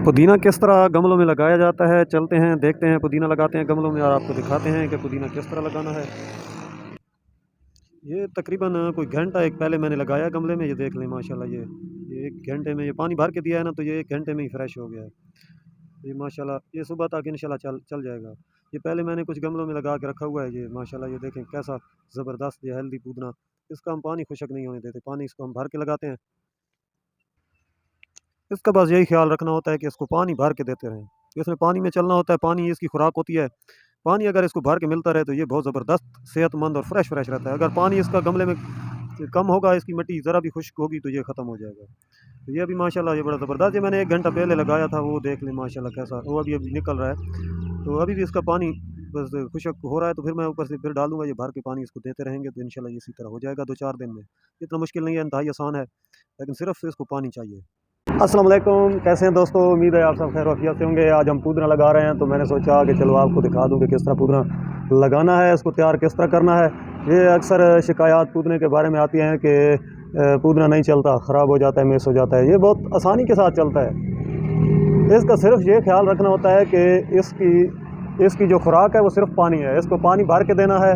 पुदीना किस तरह गमलों में लगाया जाता है, चलते हैं देखते हैं। पुदीना लगाते हैं गमलों में और आपको दिखाते हैं कि पुदीना किस तरह लगाना है। ये तकरीबन कोई घंटा एक पहले मैंने लगाया गमले में। ये देख लें माशाल्लाह, ये 1 घंटे में, ये पानी भर के दिया है ना, तो ये 1 घंटे में ही फ्रेश हो गया है। ये माशाल्लाह, ये सुबह तक इंशाल्लाह चल चल जाएगा। ये पहले मैंने कुछ गमलों में लगा के रखा हुआ है। ये माशाल्लाह, ये देखें कैसा ज़बरदस्त, ये हेल्दी पुदीना। इसका हम पानी खुशक नहीं होने देते, पानी इसको हम भर के लगाते हैं। इसका बस यही ख्याल रखना होता है कि इसको पानी भर के देते रहें। इसमें पानी में चलना होता है, पानी इसकी खुराक होती है। पानी अगर इसको भर के मिलता रहे तो ये बहुत ज़बरदस्त सेहतमंद और फ्रेश फ्रेश रहता है। अगर पानी इसका गमले में कम होगा, इसकी मिट्टी ज़रा भी खुश्क होगी, तो ये ख़त्म हो जाएगा। तो ये अभी माशाल्लाह ये बड़ा ज़बरदस्त, ये मैंने 1 घंटा पहले लगाया था। वो देख लें माशाल्लाह कैसा, वो अभी अभी निकल रहा है। तो अभी भी इसका पानी बस खुशक हो रहा है, तो फिर मैं ऊपर से फिर डालूंगा। ये भर के पानी इसको देते रहेंगे तो इंशाल्लाह इसी तरह हो जाएगा 2-4 दिन में। इतना मुश्किल नहीं है, इंतहाई आसान है, लेकिन सिर्फ इसको पानी चाहिए। अस्सलाम वालेकुम, कैसे हैं दोस्तों? उम्मीद है आप सब खैर वफियत से होंगे। आज हम पुदीना लगा रहे हैं, तो मैंने सोचा कि चलो आपको दिखा दूं कि किस तरह पुदीना लगाना है, इसको तैयार किस तरह करना है। ये अक्सर शिकायत पुदीने के बारे में आती हैं कि पुदीना नहीं चलता, ख़राब हो जाता है, मिस हो जाता है। ये बहुत आसानी के साथ चलता है। इसका सिर्फ ये ख्याल रखना होता है कि इसकी जो खुराक है वो सिर्फ पानी है। इसको पानी भर के देना है।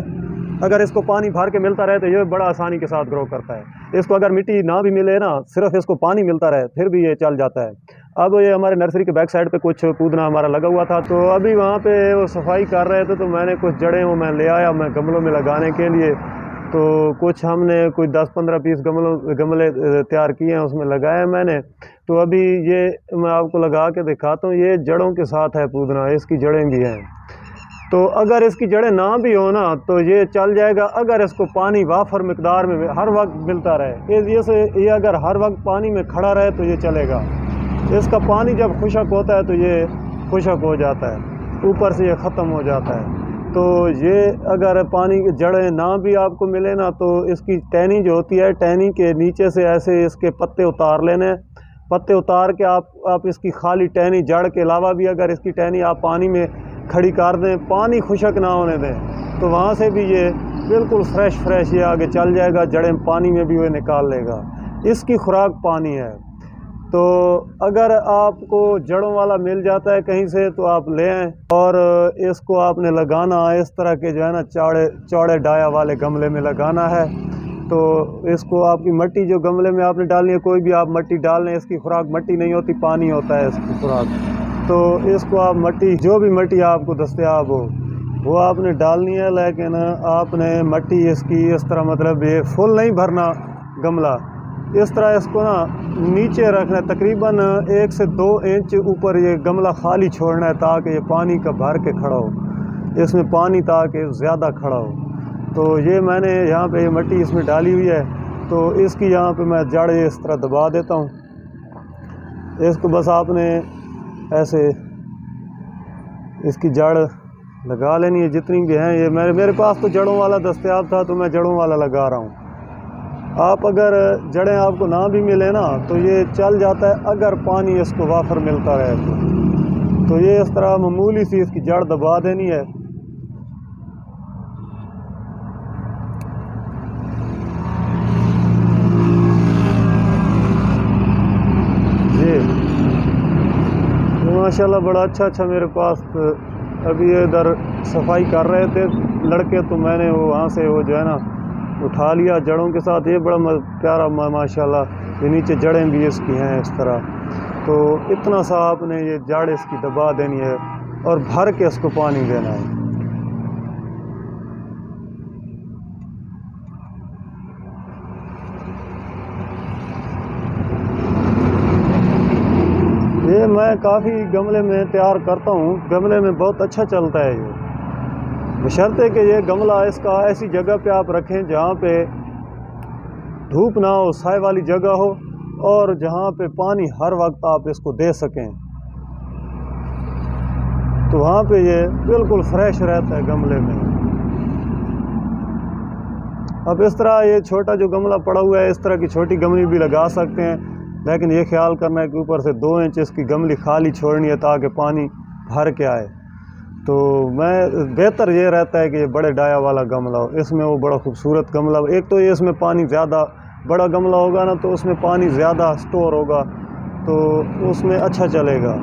अगर इसको पानी भर के मिलता रहे तो ये बड़ा आसानी के साथ ग्रो करता है। इसको अगर मिट्टी ना भी मिले ना, सिर्फ इसको पानी मिलता रहे, फिर भी ये चल जाता है। अब ये हमारे नर्सरी के बैक साइड पे कुछ पुदीना हमारा लगा हुआ था, तो अभी वहाँ पे वो सफाई कर रहे थे, तो मैंने कुछ जड़ें वो मैं ले आया मैं गमलों में लगाने के लिए। तो कुछ हमने कोई 10-15 पीस गमले तैयार किए हैं, उसमें लगाए मैंने। तो अभी ये मैं आपको लगा के दिखाता हूँ। ये जड़ों के साथ है पुदीना, इसकी जड़ें भी हैं। तो अगर इसकी जड़ें ना भी हो ना, तो ये चल जाएगा। अगर इसको पानी वाफर मिकदार में हर वक्त मिलता रहे, ये अगर हर वक्त पानी में खड़ा रहे तो ये चलेगा। इसका पानी जब खुशक होता है तो ये खुशक हो जाता है, ऊपर से ये ख़त्म हो जाता है। तो ये अगर पानी की जड़ें ना भी आपको मिले ना, तो इसकी टहनी जो होती है, टहनी के नीचे से ऐसे इसके पत्ते उतार लेने। पत्ते उतार के आप इसकी खाली टहनी, जड़ के अलावा भी अगर इसकी टहनी आप पानी में खड़ी कर दें, पानी खुशक ना होने दें, तो वहाँ से भी ये बिल्कुल फ्रेश ये आगे चल जाएगा। जड़ें पानी में भी वो निकाल लेगा। इसकी खुराक पानी है। तो अगर आपको जड़ों वाला मिल जाता है कहीं से तो आप ले आएँ, और इसको आपने लगाना इस तरह के जो है ना चौड़े डाया वाले गमले में लगाना है। तो इसको आपकी मिट्टी जो गमले में आपने डालनी है, कोई भी आप मिट्टी डाल लें, इसकी खुराक मिट्टी नहीं होती, पानी होता है इसकी खुराक। तो इसको आप मिट्टी, जो भी मिट्टी आपको दस्तयाब हो वो आपने डालनी है, लेकिन आपने मिट्टी इसकी इस तरह, मतलब ये फुल नहीं भरना गमला। इस तरह इसको ना नीचे रखना है, तकरीबन 1 से 2 इंच ऊपर ये गमला खाली छोड़ना है, ताकि ये पानी का भर के खड़ा हो, इसमें पानी ताकि ज़्यादा खड़ा हो। तो ये मैंने यहाँ पे ये मिट्टी इसमें डाली हुई है, तो इसकी यहाँ पे मैं जड़ इस तरह दबा देता हूँ। इसको बस आपने ऐसे इसकी जड़ लगा लेनी है, जितनी भी हैं। ये मेरे पास तो जड़ों वाला दस्तयाब था, तो मैं जड़ों वाला लगा रहा हूँ। आप अगर जड़ें आपको ना भी मिले ना, तो ये चल जाता है अगर पानी इसको वाफर मिलता रहे तो ये इस तरह मामूली सी इसकी जड़ दबा देनी है। माशाल्लाह बड़ा अच्छा मेरे पास अभी इधर सफाई कर रहे थे लड़के, तो मैंने वो वहाँ से वो जो है ना उठा लिया जड़ों के साथ। ये बड़ा प्यारा माशाल्लाह, ये नीचे जड़ें भी इसकी हैं इस तरह। तो इतना सा आपने ये जड़ इसकी दबा देनी है और भर के इसको पानी देना है। ये मैं काफ़ी गमले में तैयार करता हूँ, गमले में बहुत अच्छा चलता है ये, बशर्ते कि ये गमला इसका ऐसी जगह पे आप रखें जहाँ पे धूप ना हो, साए वाली जगह हो, और जहाँ पे पानी हर वक्त आप इसको दे सकें, तो वहाँ पे ये बिल्कुल फ्रेश रहता है गमले में। अब इस तरह ये छोटा जो गमला पड़ा हुआ है, इस तरह की छोटी गमली भी लगा सकते हैं, लेकिन ये ख्याल करना है कि ऊपर से 2 इंच इसकी गमली खाली छोड़नी है, ताकि पानी भर के आए। तो बेहतर ये रहता है कि ये बड़े डाया वाला गमला हो, इसमें वो बड़ा खूबसूरत गमला हो। एक तो ये इसमें पानी ज़्यादा, बड़ा गमला होगा ना तो उसमें पानी ज़्यादा स्टोर होगा, तो उसमें अच्छा चलेगा।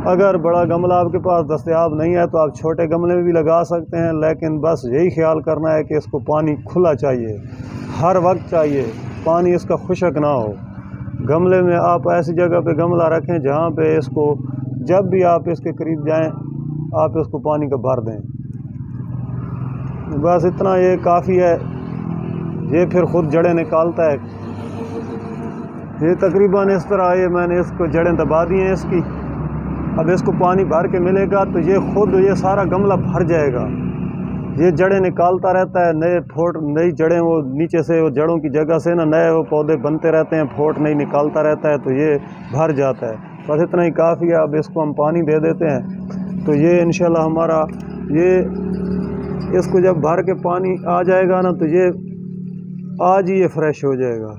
अगर बड़ा गमला आपके पास दस्तयाब नहीं है तो आप छोटे गमले में भी लगा सकते हैं, लेकिन बस यही ख्याल करना है कि इसको पानी खुला चाहिए, हर वक्त चाहिए, पानी इसका खुशक ना हो। गमले में आप ऐसी जगह पे गमला रखें जहाँ पे इसको जब भी आप इसके करीब जाएं आप इसको पानी का भर दें। बस इतना ये काफ़ी है। ये फिर ख़ुद जड़ें निकालता है। ये तकरीबन इस तरह ये मैंने इसको जड़ें दबा दी हैं इसकी। अब इसको पानी भर के मिलेगा तो ये ख़ुद ये सारा गमला भर जाएगा। ये जड़ें निकालता रहता है, नई जड़ें वो नीचे से वो जड़ों की जगह से ना नए वो पौधे बनते रहते हैं, फोट नहीं निकालता रहता है, तो ये भर जाता है। बस इतना ही काफ़ी है। अब इसको हम पानी दे देते हैं तो ये इंशाल्लाह हमारा ये इसको जब भर के पानी आ जाएगा ना तो ये आज ही ये फ्रेश हो जाएगा।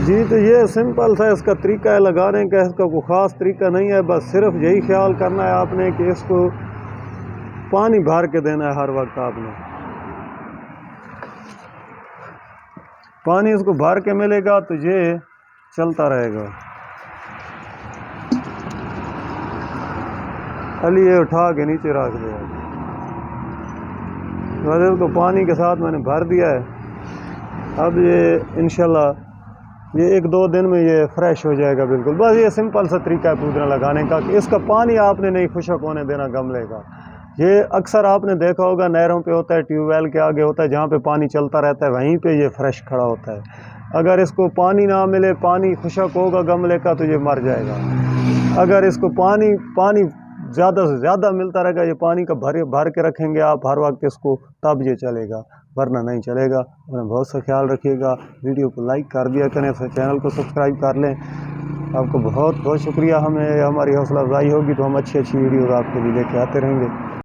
जी तो ये सिंपल सा इसका तरीका है लगाने का, इसका कोई ख़ास तरीका नहीं है। बस सिर्फ यही ख्याल करना है आपने कि इसको पानी भर के देना है हर वक्त। आपने पानी इसको भर के मिलेगा तो ये चलता रहेगा। खाली ये उठा के नीचे रख दिया, बस इसको पानी के साथ मैंने भर दिया है। अब ये इंशाल्लाह ये 1-2 दिन में ये फ्रेश हो जाएगा बिल्कुल। बस ये सिंपल सा तरीका है पुदीना लगाने का कि इसका पानी आपने नहीं खुशक होने देना गमले का। ये अक्सर आपने देखा होगा नहरों पे होता है, ट्यूबवेल के आगे होता है, जहाँ पे पानी चलता रहता है वहीं पे ये फ्रेश खड़ा होता है। अगर इसको पानी ना मिले, पानी खुशक होगा गमले का तो ये मर जाएगा। अगर इसको पानी ज़्यादा से ज़्यादा मिलता रहेगा, ये पानी का भर के रखेंगे आप हर वक्त इसको, तब ये चलेगा, वरना नहीं चलेगा। अपना बहुत सा ख्याल रखिएगा। वीडियो को लाइक कर दिया करें, चैनल को सब्सक्राइब कर लें। आपको बहुत बहुत शुक्रिया। हमें हमारी हौसला अफजाई होगी तो हम अच्छी वीडियोज़ आपके लिए लेके आते रहेंगे।